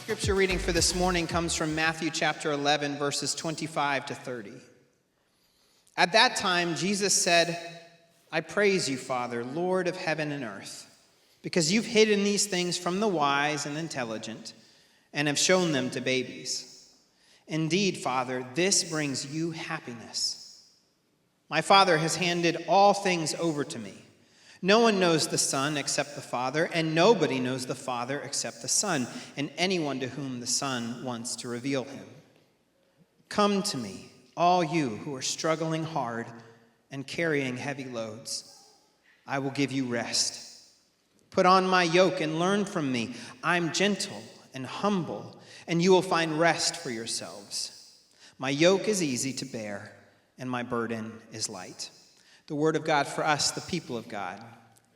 Scripture reading for this morning comes from Matthew chapter 11, verses 25 to 30. At that time, Jesus said, I praise you, Father, Lord of heaven and earth, because you've hidden these things from the wise and intelligent and have shown them to babies. Indeed, Father, this brings you happiness. My Father has handed all things over to me. No one knows the Son except the Father, and nobody knows the Father except the Son, and anyone to whom the Son wants to reveal him. Come to me, all you who are struggling hard and carrying heavy loads. I will give you rest. Put on my yoke and learn from me. I'm gentle and humble, and you will find rest for yourselves. My yoke is easy to bear, and my burden is light. The word of God for us, the people of God.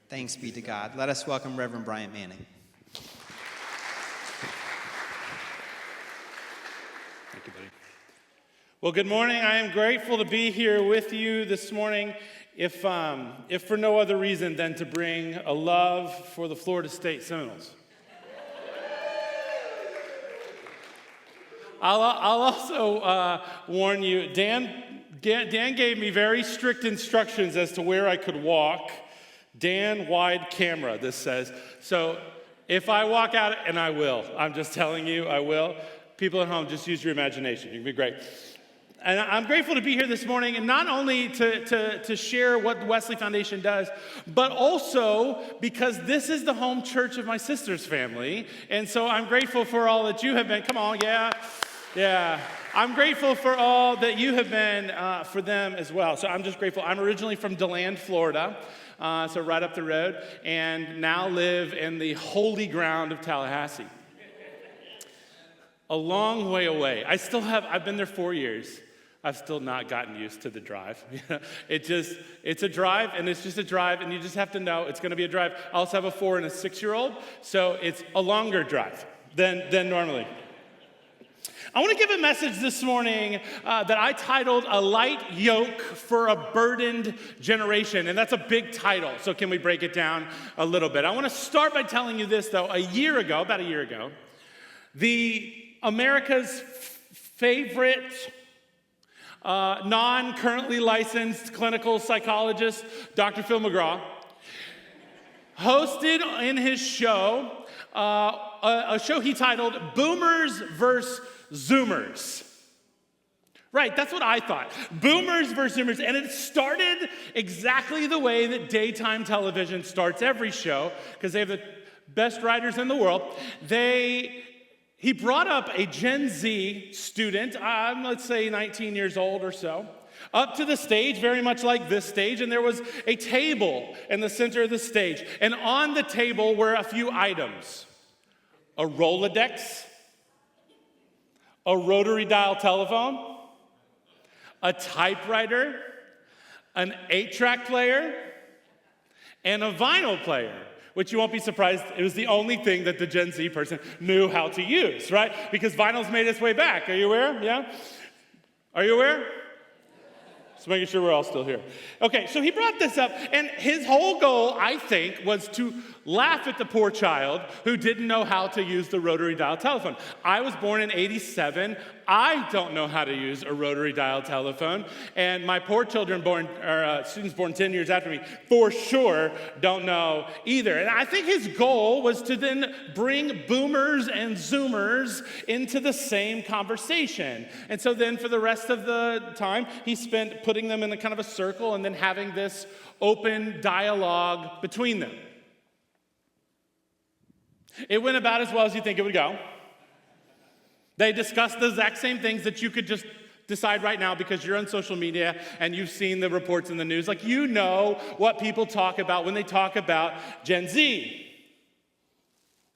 Thanks be to God. Let us welcome Reverend Bryant Manning. Thank you, buddy. Well, good morning. I am grateful to be here with you this morning, if for no other reason than to bring a love for the Florida State Seminoles. I'll also warn you, Dan gave me very strict instructions as to where I could walk. Dan, wide camera, this says. So if I walk out, and I will, I'm just telling you, I will. People at home, just use your imagination. You can be great. And I'm grateful to be here this morning, and not only to share what the Wesley Foundation does, but also because this is the home church of my sister's family. And so I'm grateful for all that you have been. Come on, yeah. I'm grateful for all that you have been for them as well. So I'm just grateful. I'm originally from DeLand, Florida, so right up the road, and now live in the holy ground of Tallahassee. A long way away. I've been there 4 years. I've still not gotten used to the drive. It's a drive, and it's just a drive, and you just have to know it's going to be a drive. I also have a 4 and a 6-year-old, so it's a longer drive than normally. I want to give a message this morning that I titled A Light Yoke for a Burdened Generation, and that's a big title, so can we break it down a little bit? I want to start by telling you this, though. About a year ago, the America's favorite non-currently licensed clinical psychologist, Dr. Phil McGraw, hosted in his show a show he titled Boomers vs. Zoomers. Right, that's what I thought. Boomers versus Zoomers. And it started exactly the way that daytime television starts every show, because they have the best writers in the world. He brought up a Gen Z student, let's say 19 years old or so, up to the stage, very much like this stage, and there was a table in the center of the stage. And on the table were a few items: a Rolodex, a rotary dial telephone, a typewriter, an 8-track player, and a vinyl player, which you won't be surprised, it was the only thing that the Gen Z person knew how to use, right? Because vinyl's made its way back. Are you aware? Yeah? Are you aware? Just making sure we're all still here. Okay, so he brought this up, and his whole goal, I think, was to laugh at the poor child who didn't know how to use the rotary dial telephone. I was born in '87. I don't know how to use a rotary dial telephone, and my poor students born 10 years after me for sure don't know either. And I think his goal was to then bring boomers and zoomers into the same conversation. And so then for the rest of the time, he spent putting them in a kind of a circle and then having this open dialogue between them. It went about as well as you think it would go. They discussed the exact same things that you could just decide right now because you're on social media and you've seen the reports in the news. Like, you know what people talk about when they talk about Gen Z.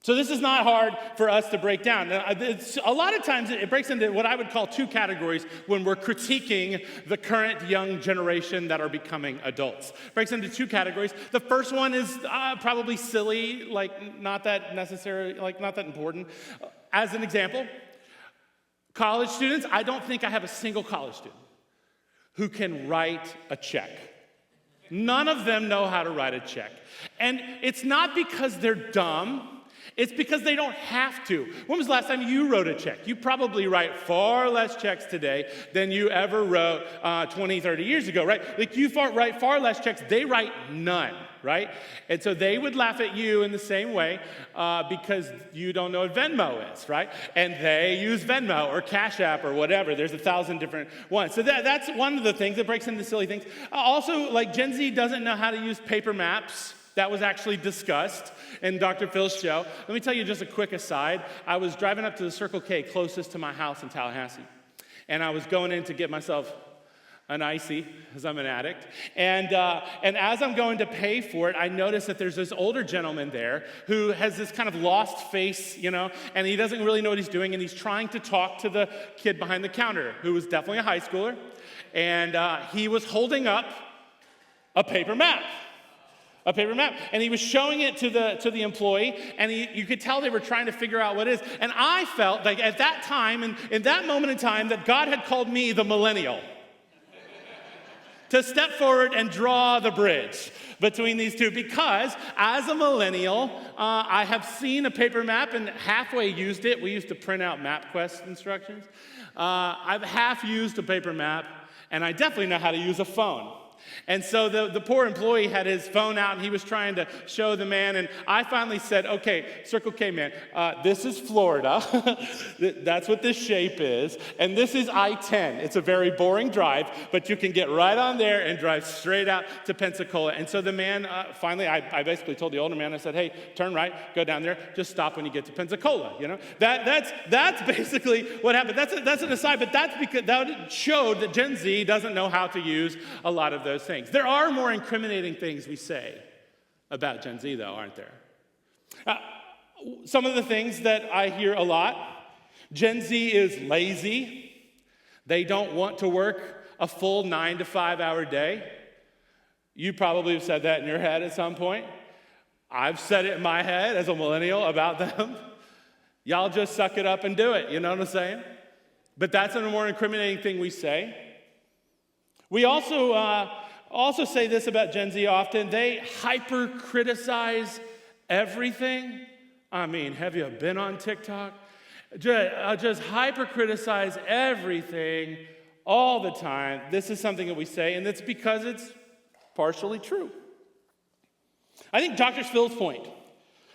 So this is not hard for us to break down. A lot of times it breaks into what I would call two categories when we're critiquing the current young generation that are becoming adults. It breaks into two categories. The first one is probably silly, not that important. As an example, college students, I don't think I have a single college student who can write a check. None of them know how to write a check. And it's not because they're dumb. It's because they don't have to. When was the last time you wrote a check? You probably write far less checks today than you ever wrote 20, 30 years ago, right? Like you write far less checks. They write none, right? And so they would laugh at you in the same way because you don't know what Venmo is, right? And they use Venmo or Cash App or whatever. There's 1,000 different ones. So that's one of the things that breaks into silly things. Also, like Gen Z doesn't know how to use paper maps. That was actually discussed in Dr. Phil's show. Let me tell you just a quick aside. I was driving up to the Circle K closest to my house in Tallahassee. And I was going in to get myself an icy, because I'm an addict. And as I'm going to pay for it, I notice that there's this older gentleman there who has this kind of lost face, and he doesn't really know what he's doing, and he's trying to talk to the kid behind the counter, who was definitely a high schooler. And he was holding up a paper map. And he was showing it to the employee, and you could tell they were trying to figure out what it is. And I felt like at that time, and in that moment in time, that God had called me the millennial to step forward and draw the bridge between these two. Because as a millennial, I have seen a paper map and halfway used it. We used to print out MapQuest instructions. I've half used a paper map, and I definitely know how to use a phone. And so the poor employee had his phone out, and he was trying to show the man, and I finally said, okay, Circle K man, this is Florida. That's what this shape is. And this is I-10. It's a very boring drive, but you can get right on there and drive straight out to Pensacola. And so the man, finally, I basically told the older man, I said, hey, turn right, go down there, just stop when you get to Pensacola, That's basically what happened. That's an aside, but that's because that showed that Gen Z doesn't know how to use a lot of those things. There are more incriminating things we say about Gen Z, though, aren't there? Some of the things that I hear a lot: Gen Z is lazy. They don't want to work a full 9 to 5 hour day. You probably have said that in your head at some point. I've said it in my head as a millennial about them. Y'all just suck it up and do it, you know what I'm saying? But that's a more incriminating thing we say. We also say this about Gen Z often: they hyper-criticize everything. I mean, have you been on TikTok? Just hyper-criticize everything all the time. This is something that we say, and it's because it's partially true. I think Dr. Phil's point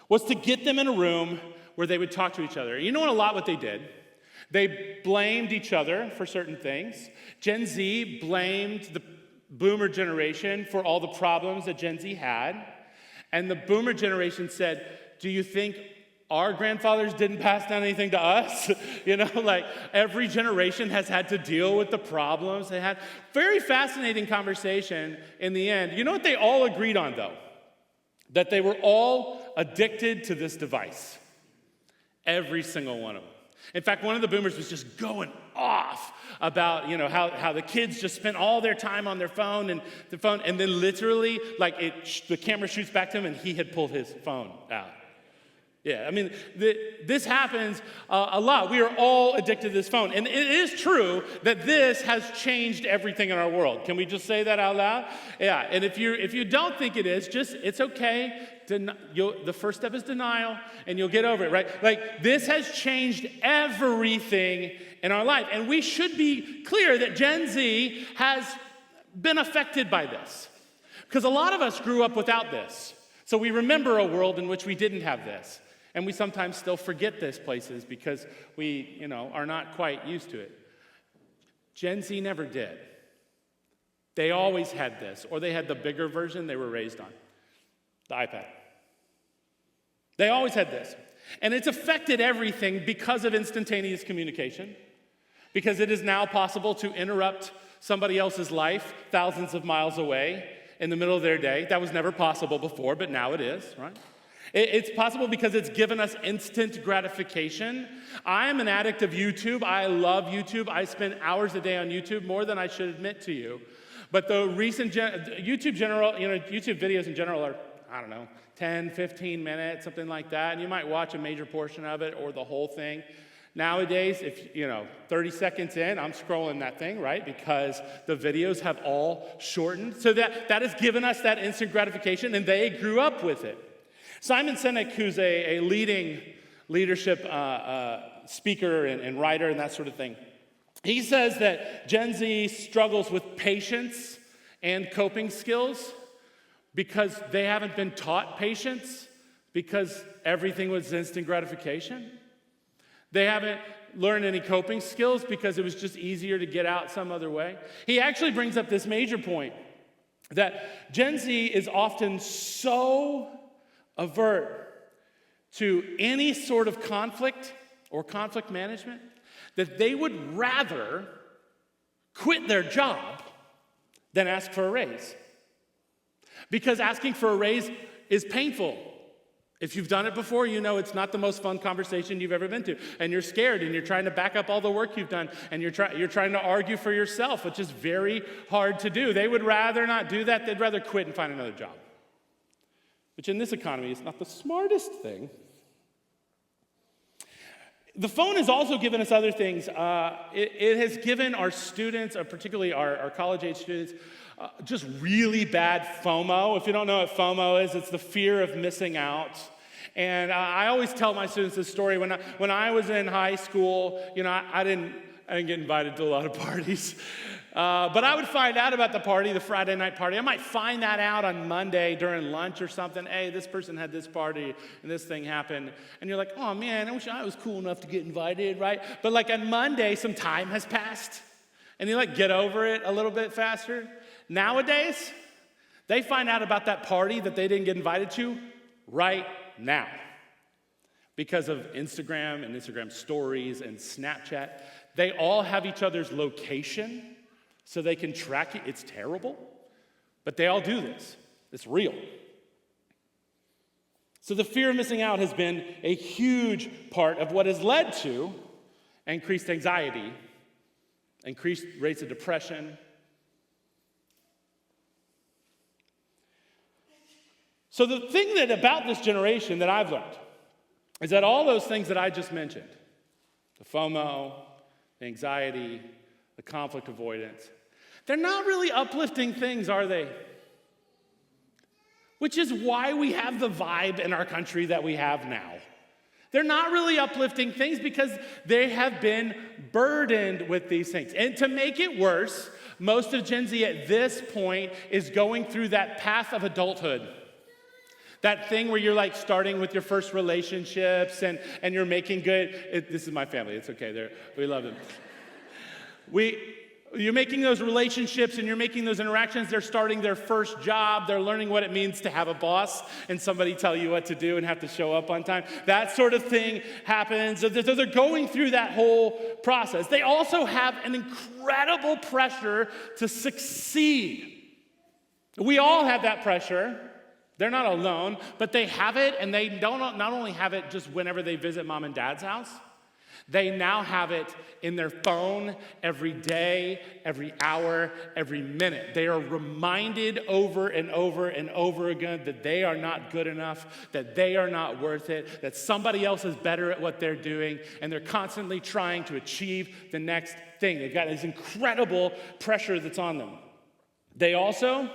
was to get them in a room where they would talk to each other. You know what they did? They blamed each other for certain things. Gen Z blamed the boomer generation for all the problems that Gen Z had. And the boomer generation said, do you think our grandfathers didn't pass down anything to us? Like every generation has had to deal with the problems they had. Very fascinating conversation in the end. You know what they all agreed on, though? That they were all addicted to this device. Every single one of them. In fact, one of the boomers was just going off about, how the kids just spent all their time on their phone, and then literally, the camera shoots back to him, and he had pulled his phone out. Yeah, I mean, this happens a lot. We are all addicted to this phone. And it is true that this has changed everything in our world. Can we just say that out loud? Yeah, and if you don't think it is, it's okay. The first step is denial, and you'll get over it, right? Like, this has changed everything in our life. And we should be clear that Gen Z has been affected by this. Because a lot of us grew up without this. So we remember a world in which we didn't have this. And we sometimes still forget these places because we, are not quite used to it. Gen Z never did. They always had this, or they had the bigger version they were raised on, the iPad. They always had this. And it's affected everything because of instantaneous communication, because it is now possible to interrupt somebody else's life thousands of miles away in the middle of their day. That was never possible before, but now it is, right? It's possible because it's given us instant gratification. I am an addict of YouTube. I love YouTube. I spend hours a day on YouTube, more than I should admit to you. But the recent YouTube videos in general are, 10, 15 minutes, something like that. And you might watch a major portion of it or the whole thing. Nowadays, if 30 seconds in, I'm scrolling that thing, right? Because the videos have all shortened. So that has given us that instant gratification, and they grew up with it. Simon Sinek, who's a leading leadership speaker and writer and that sort of thing, he says that Gen Z struggles with patience and coping skills because they haven't been taught patience because everything was instant gratification. They haven't learned any coping skills because it was just easier to get out some other way. He actually brings up this major point that Gen Z is often so avert to any sort of conflict or conflict management that they would rather quit their job than ask for a raise. Because asking for a raise is painful. If you've done it before, you know it's not the most fun conversation you've ever been to. And you're scared, and you're trying to back up all the work you've done, and you're trying to argue for yourself, which is very hard to do. They would rather not do that. They'd rather quit and find another job, which in this economy is not the smartest thing. The phone has also given us other things. It has given our students, particularly our college-age students, just really bad FOMO. If you don't know what FOMO is, it's the fear of missing out. And I always tell my students this story. When I was in high school, I didn't get invited to a lot of parties. But I would find out about the party, the Friday night party. I might find that out on Monday during lunch or something. Hey, this person had this party and this thing happened. And you're like, oh man, I wish I was cool enough to get invited, right? But like on Monday, some time has passed. And you get over it a little bit faster. Nowadays, they find out about that party that they didn't get invited to right now. Because of Instagram and Instagram stories and Snapchat, they all have each other's location so they can track it. It's terrible, but they all do this. It's real. So the fear of missing out has been a huge part of what has led to increased anxiety, increased rates of depression. So the thing about this generation that I've learned is that all those things that I just mentioned, the FOMO, the anxiety, the conflict avoidance, they're not really uplifting things, are they? Which is why we have the vibe in our country that we have now. They're not really uplifting things because they have been burdened with these things. And to make it worse, most of Gen Z at this point is going through that path of adulthood. That thing where you're starting with your first relationships and you're making good. This is my family. It's okay. We love them. You're making those relationships and you're making those interactions. They're starting their first job. They're learning what it means to have a boss and somebody tell you what to do and have to show up on time. That sort of thing happens. So they're going through that whole process. They also have an incredible pressure to succeed. We all have that pressure. They're not alone, but they have it, and they don't not only have it just whenever they visit mom and dad's house, they now have it in their phone every day, every hour, every minute. They are reminded over and over and over again that they are not good enough, that they are not worth it, that somebody else is better at what they're doing, and they're constantly trying to achieve the next thing. They've got this incredible pressure that's on them. They also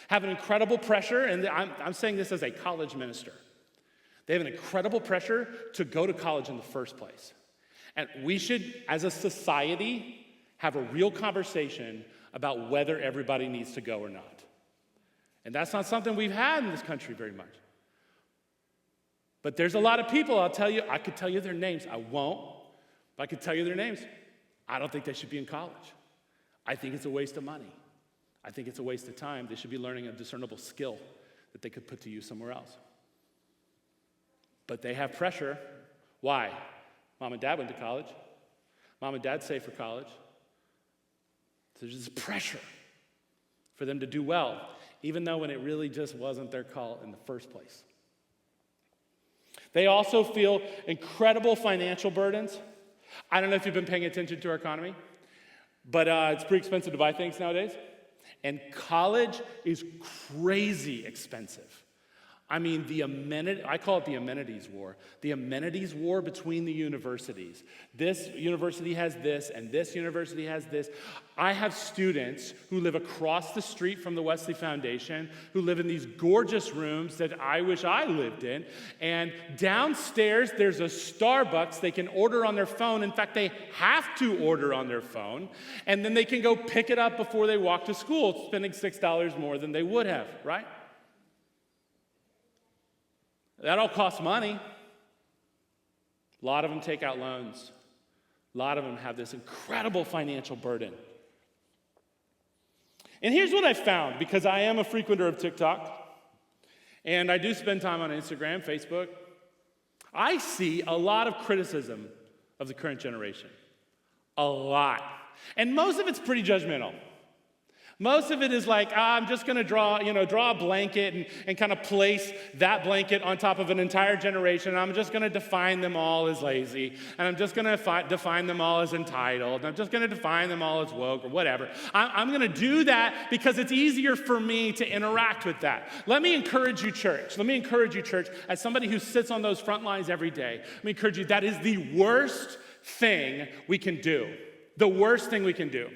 have an incredible pressure, and I'm saying this as a college minister. They have an incredible pressure to go to college in the first place. And we should, as a society, have a real conversation about whether everybody needs to go or not. And that's not something we've had in this country very much. But there's a lot of people, I could tell you their names. I won't, but I could tell you their names. I don't think they should be in college. I think it's a waste of money. I think it's a waste of time. They should be learning a discernible skill that they could put to use somewhere else. But they have pressure. Why? Mom and dad went to college. Mom and dad saved for college. So there's this pressure for them to do well, even though when it really just wasn't their call in the first place. They also feel incredible financial burdens. I don't know if you've been paying attention to our economy, but it's pretty expensive to buy things nowadays. And college is crazy expensive. I mean, I call it the amenities war. The amenities war between the universities. This university has this, and this university has this. I have students who live across the street from the Wesley Foundation, who live in these gorgeous rooms that I wish I lived in. And downstairs, there's a Starbucks they can order on their phone. In fact, they have to order on their phone. And then they can go pick it up before they walk to school, spending $6 more than they would have, right? That all costs money. A lot of them take out loans. A lot of them have this incredible financial burden. And here's what I found, because I am a frequenter of TikTok, and I do spend time on Instagram, Facebook. I see a lot of criticism of the current generation. A lot. And most of it's pretty judgmental. Most of it is like, I'm just going to draw a blanket and kind of place that blanket on top of an entire generation. I'm just going to define them all as lazy. And I'm just going to define them all as entitled. And I'm just going to define them all as woke or whatever. I'm going to do that because it's easier for me to interact with that. Let me encourage you, church. As somebody who sits on those front lines every day, let me encourage you, that is the worst thing we can do. The worst thing we can do.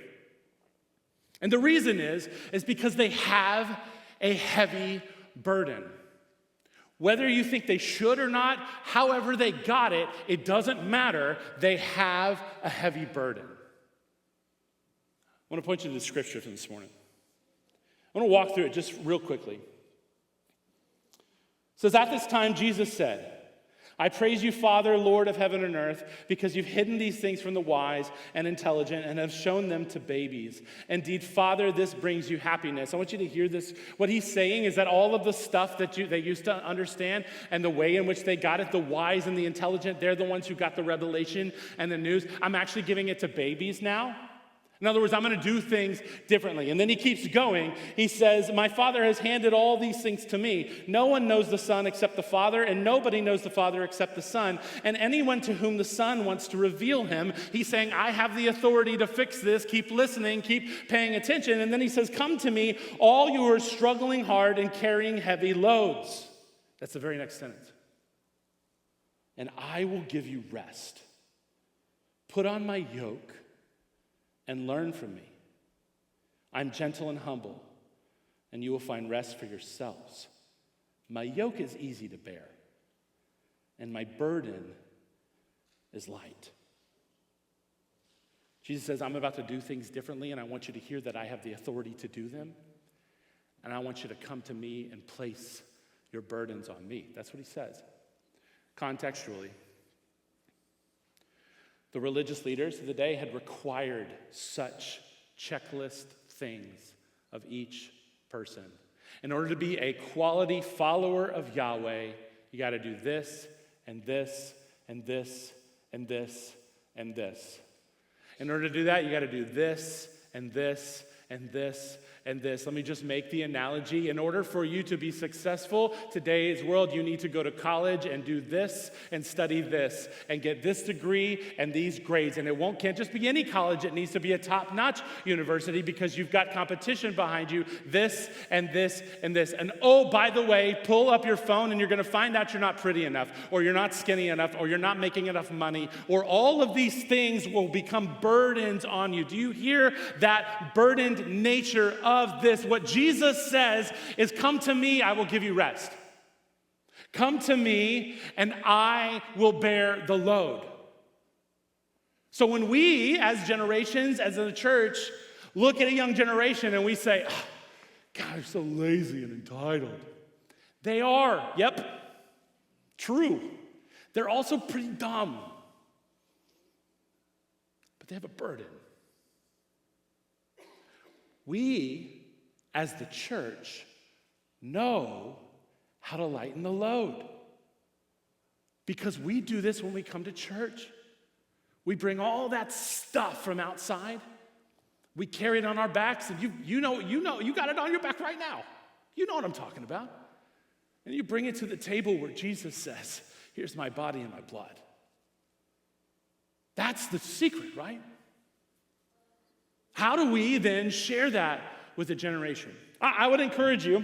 And the reason is because they have a heavy burden. Whether you think they should or not, however they got it, it doesn't matter. They have a heavy burden. I want to point you to the scripture from this morning. I want to walk through it just real quickly. It says, at this time, Jesus said, I praise you, Father, Lord of heaven and earth, because you've hidden these things from the wise and intelligent and have shown them to babies. Indeed, Father, this brings you happiness. I want you to hear this. What he's saying is that all of the stuff that they used to understand and the way in which they got it, the wise and the intelligent, they're the ones who got the revelation and the news. I'm actually giving it to babies now. In other words, I'm going to do things differently. And then he keeps going. He says, my Father has handed all these things to me. No one knows the Son except the Father, and nobody knows the Father except the Son. And anyone to whom the Son wants to reveal him, he's saying, I have the authority to fix this. Keep listening, keep paying attention. And then he says, come to me, all you who are struggling hard and carrying heavy loads. That's the very next sentence. And I will give you rest. Put on my yoke and learn from me. I'm gentle and humble, and you will find rest for yourselves. My yoke is easy to bear, and my burden is light. Jesus says, I'm about to do things differently, and I want you to hear that I have the authority to do them, and I want you to come to me and place your burdens on me. That's what he says. Contextually, the religious leaders of the day had required such checklist things of each person. In order to be a quality follower of Yahweh, you got to do this and this and this and this and this. In order to do that, you got to do this and this and this and this. Let me just make the analogy. In order for you to be successful today's world, you need to go to college and do this and study this and get this degree and these grades. And can't just be any college. It needs to be a top-notch university because you've got competition behind you, this and this and this. And oh, by the way, pull up your phone and you're going to find out you're not pretty enough, or you're not skinny enough, or you're not making enough money, or all of these things will become burdens on you. Do you hear that burdened nature of this? What Jesus says is, come to me, I will give you rest. Come to me and I will bear the load. So when we as generations, as a church, look at a young generation and we say, oh, God, they're so lazy and entitled. They are, yep, true. They're also pretty dumb. But they have a burden. We, as the church, know how to lighten the load. Because we do this when we come to church. We bring all that stuff from outside. We carry it on our backs, and you got it on your back right now. You know what I'm talking about. And you bring it to the table where Jesus says, here's my body and my blood. That's the secret, right? How do we then share that with a generation? I would encourage you,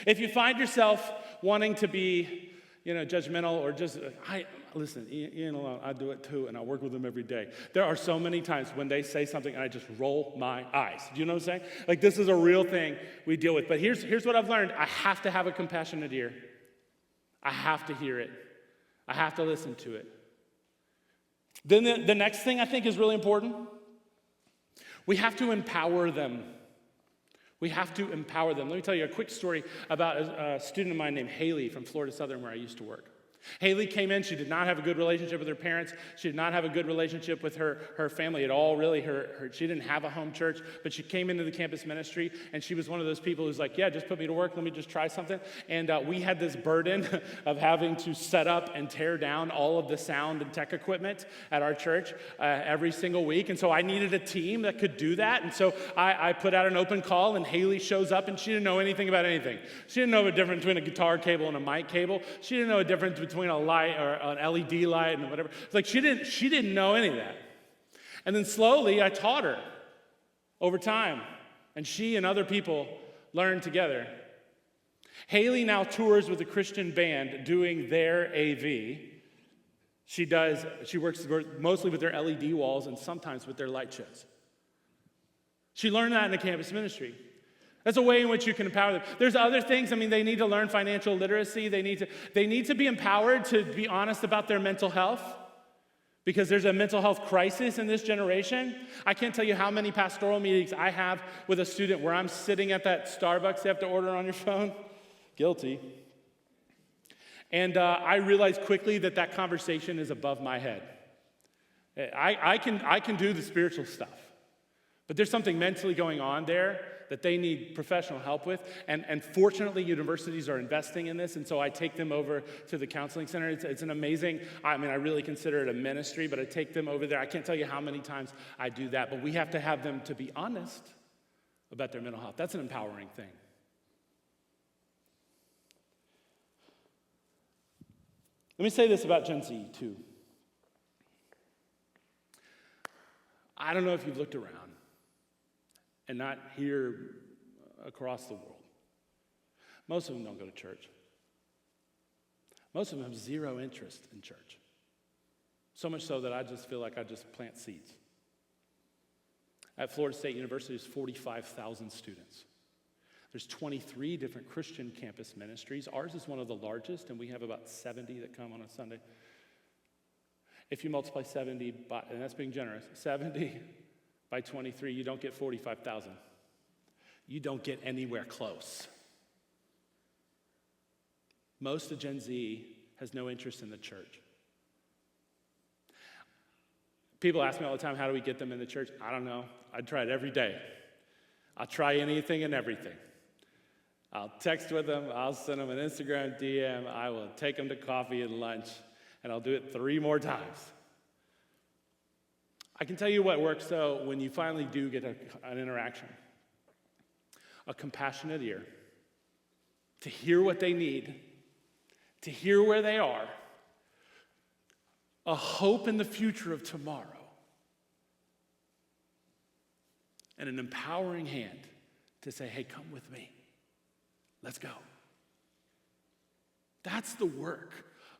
if you find yourself wanting to be, judgmental or just, listen, Ian alone, I do it too, and I work with them every day. There are so many times when they say something and I just roll my eyes. Do you know what I'm saying? Like, this is a real thing we deal with. But here's what I've learned. I have to have a compassionate ear. I have to hear it. I have to listen to it. Then the next thing I think is really important. We have to empower them. We have to empower them. Let me tell you a quick story about a student of mine named Haley from Florida Southern, where I used to work. Haley came in. She did not have a good relationship with her parents. She did not have a good relationship with her family at all, really. She didn't have a home church, but she came into the campus ministry, and she was one of those people who's like, yeah, just put me to work. Let me just try something. And we had this burden of having to set up and tear down all of the sound and tech equipment at our church every single week. And so I needed a team that could do that. And so I put out an open call, and Haley shows up, and she didn't know anything about anything. She didn't know the difference between a guitar cable and a mic cable. She didn't know the difference between a light or an LED light and whatever. It's like she didn't know any of that. And then slowly I taught her over time, and she and other people learned together. Haley now tours with a Christian band doing their AV. She works mostly with their LED walls and sometimes with their light shows. She learned that in the campus ministry. That's a way in which you can empower them. There's other things. They need to learn financial literacy. They need to be empowered to be honest about their mental health, because there's a mental health crisis in this generation. I can't tell you how many pastoral meetings I have with a student where I'm sitting at that Starbucks you have to order on your phone. Guilty. And I realized quickly that conversation is above my head. I can do the spiritual stuff, but there's something mentally going on there that they need professional help with. And fortunately, universities are investing in this, and so I take them over to the counseling center. It's an amazing, I really consider it a ministry, but I take them over there. I can't tell you how many times I do that, but we have to have them to be honest about their mental health. That's an empowering thing. Let me say this about Gen Z, too. I don't know if you've looked around, and not here across the world. Most of them don't go to church. Most of them have zero interest in church. So much so that I just feel like I just plant seeds. At Florida State University, there's 45,000 students. There's 23 different Christian campus ministries. Ours is one of the largest, and we have about 70 that come on a Sunday. If you multiply 70 by, and that's being generous, 70 by 23, you don't get 45,000. You don't get anywhere close. Most of Gen Z has no interest in the church. People ask me all the time, how do we get them in the church? I don't know. I try it every day. I'll try anything and everything. I'll text with them. I'll send them an Instagram DM. I will take them to coffee and lunch, and I'll do it 3 more times. I can tell you what works, though, when you finally do get an interaction. A compassionate ear to hear what they need, to hear where they are, a hope in the future of tomorrow, and an empowering hand to say, hey, come with me. Let's go. That's the work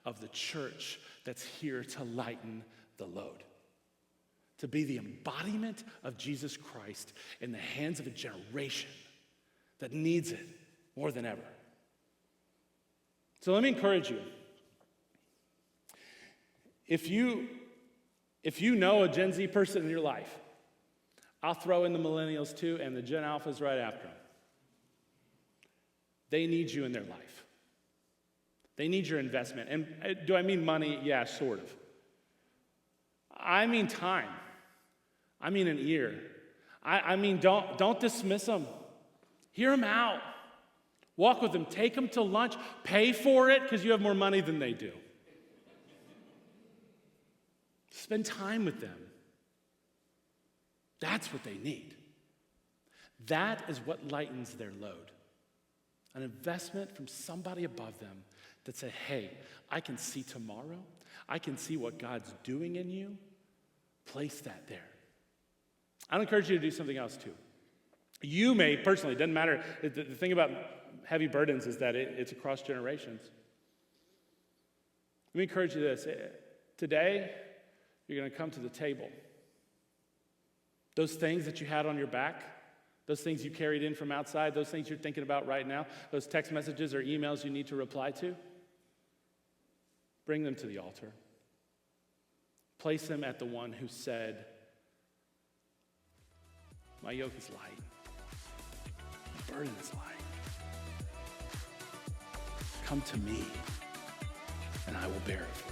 of the church that's here to lighten the load. To be the embodiment of Jesus Christ in the hands of a generation that needs it more than ever. So let me encourage you. If you know a Gen Z person in your life, I'll throw in the millennials too, and the Gen Alphas right after them. They need you in their life. They need your investment. And do I mean money? Yeah, sort of. I mean time. I mean an ear. I mean don't dismiss them. Hear them out. Walk with them. Take them to lunch. Pay for it because you have more money than they do. Spend time with them. That's what they need. That is what lightens their load. An investment from somebody above them that say, hey, I can see tomorrow. I can see what God's doing in you. Place that there. I'd encourage you to do something else too. You may, personally, it doesn't matter. The thing about heavy burdens is that it's across generations. Let me encourage you this. Today, you're going to come to the table. Those things that you had on your back, those things you carried in from outside, those things you're thinking about right now, those text messages or emails you need to reply to, bring them to the altar. Place them at the one who said, my yoke is light, my burden is light. Come to me, and I will bear it for you.